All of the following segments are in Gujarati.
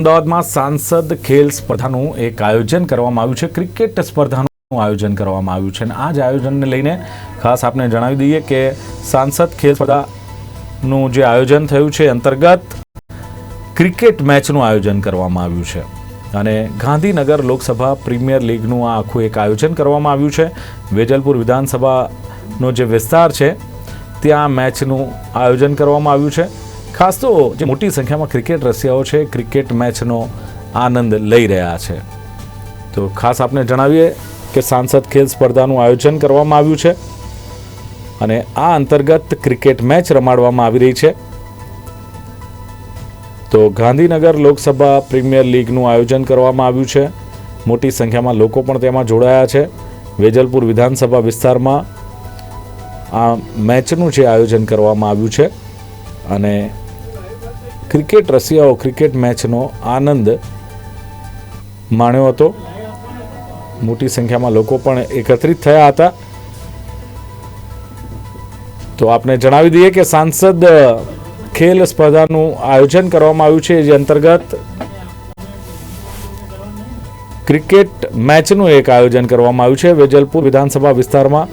અમદાવાદમાં સાંસદ ખેલ સ્પર્ધાનું એક આયોજન કરવામાં આવ્યું છે. ક્રિકેટ સ્પર્ધાનું આયોજન કરવામાં આવ્યું છે અને આ જ આયોજનને લઈને ખાસ આપને જણાવી દઈએ કે સાંસદ ખેલ સ્પર્ધાનું જે આયોજન થયું છે અંતર્ગત ક્રિકેટ મેચનું આયોજન કરવામાં આવ્યું છે અને ગાંધીનગર લોકસભા પ્રીમિયર લીગનું આ આખું એક આયોજન કરવામાં આવ્યું છે. વેજલપુર વિધાનસભાનો જે વિસ્તાર છે ત્યાં મેચનું આયોજન કરવામાં આવ્યું છે. ખાસ તો જે મોટી સંખ્યામાં ક્રિકેટ રસિયાઓ છે ક્રિકેટ મેચનો આનંદ લઈ રહ્યા છે. તો ખાસ આપને જણાવીએ કે સાંસદ ખેલ સ્પર્ધાનું આયોજન કરવામાં આવ્યું છે અને આ અંતર્ગત ક્રિકેટ મેચ રમાડવામાં આવી રહી છે. તો ગાંધીનગર લોકસભા પ્રીમિયર લીગનું આયોજન કરવામાં આવ્યું છે. મોટી સંખ્યામાં લોકો પણ તેમાં જોડાયા છે. વેજલપુર વિધાનસભા વિસ્તારમાં આ મેચનું જે આયોજન કરવામાં આવ્યું છે અને ક્રિકેટ રસિયાઓ ક્રિકેટ મેચનો આનંદ માણ્યો હતો. મોટી સંખ્યામાં લોકો પણ એકત્રિત થયા હતા. તો આપને જણાવી દઈએ કે સાંસદ ખેલ સ્પર્ધાનું આયોજન કરવામાં આવ્યું છે જે અંતર્ગત ક્રિકેટ મેચનું એક આયોજન કરવામાં આવ્યું છે. વેજલપુર વિધાનસભા વિસ્તારમાં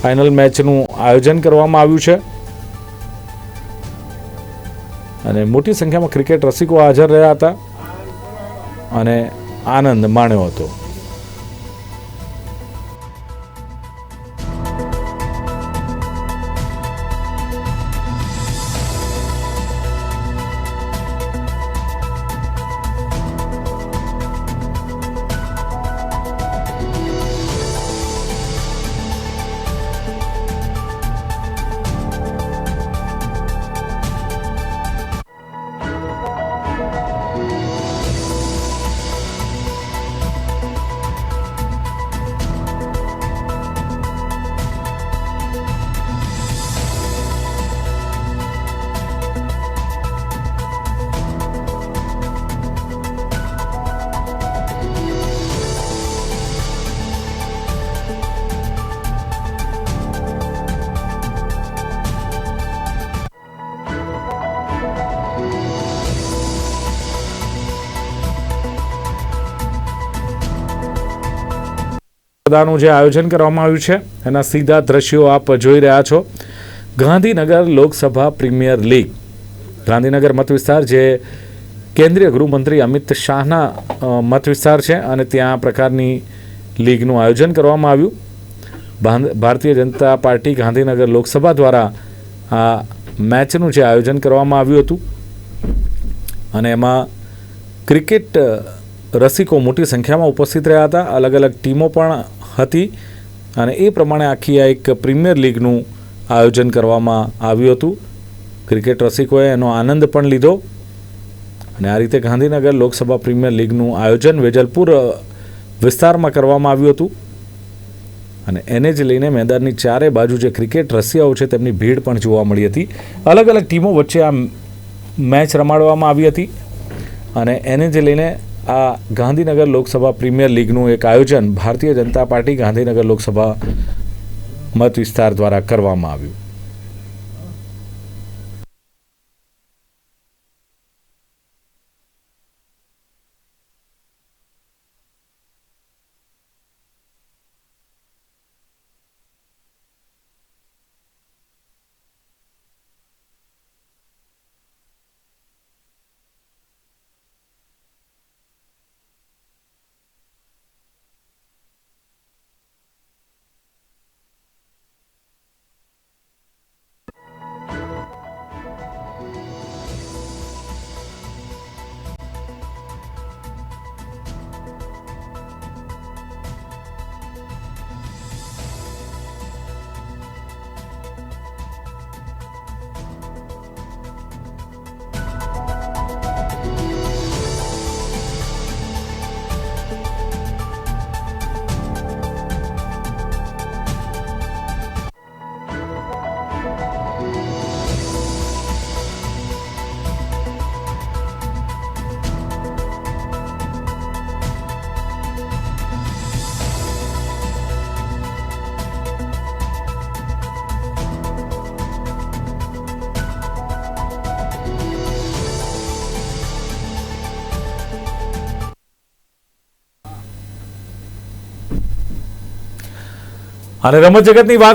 ફાઇનલ મેચનું આયોજન કરવામાં આવ્યું છે અને મોટી સંખ્યામાં ક્રિકેટ રસિકો હાજર રહ્યા હતા અને આનંદ માણ્યો હતો. સ્પર્ધાનું જે આયોજન કરવામાં આવ્યું છે એના સીધા દ્રશ્યો આપ જોઈ રહ્યા છો. ગાંધીનગર લોકસભા પ્રીમિયર લીગ ગાંધીનગર મત વિસ્તાર જે કેન્દ્રીય ગૃહમંત્રી અમિત શાહના મત વિસ્તાર છે અને ત્યાં પ્રકારની લીગનું આયોજન કરવામાં આવ્યું. ભારતીય જનતા પાર્ટી ગાંધીનગર લોકસભા દ્વારા આ મેચનું જે આયોજન કરવામાં આવ્યું હતું અને એમાં ક્રિકેટ રસિકો મોટી સંખ્યામાં ઉપસ્થિત રહ્યા હતા. અલગ અલગ ટીમો પણ હતી અને એ પ્રમાણે આખી આ એક પ્રીમિયર લીગનું આયોજન કરવામાં આવ્યું હતું. ક્રિકેટ રસિકોએ એનો આનંદ પણ લીધો અને આ રીતે ગાંધીનગર લોકસભા પ્રીમિયર લીગનું આયોજન વેજલપુર વિસ્તારમાં કરવામાં આવ્યું હતું અને એને જ લઈને મેદાનની ચારે બાજુ જે ક્રિકેટ રસિયાઓ છે તેમની ભીડ પણ જોવા મળી હતી. અલગ અલગ ટીમો વચ્ચે આ મેચ રમાડવામાં આવી હતી અને એને જ લઈને આ ગાંધીનગર લોકસભા પ્રીમિયર લીગનું એક આયોજન ભારતીય જનતા પાર્ટી ગાંધીનગર લોકસભા મત વિસ્તાર દ્વારા કરવામાં આવ્યું. અને રમત જગતની વાત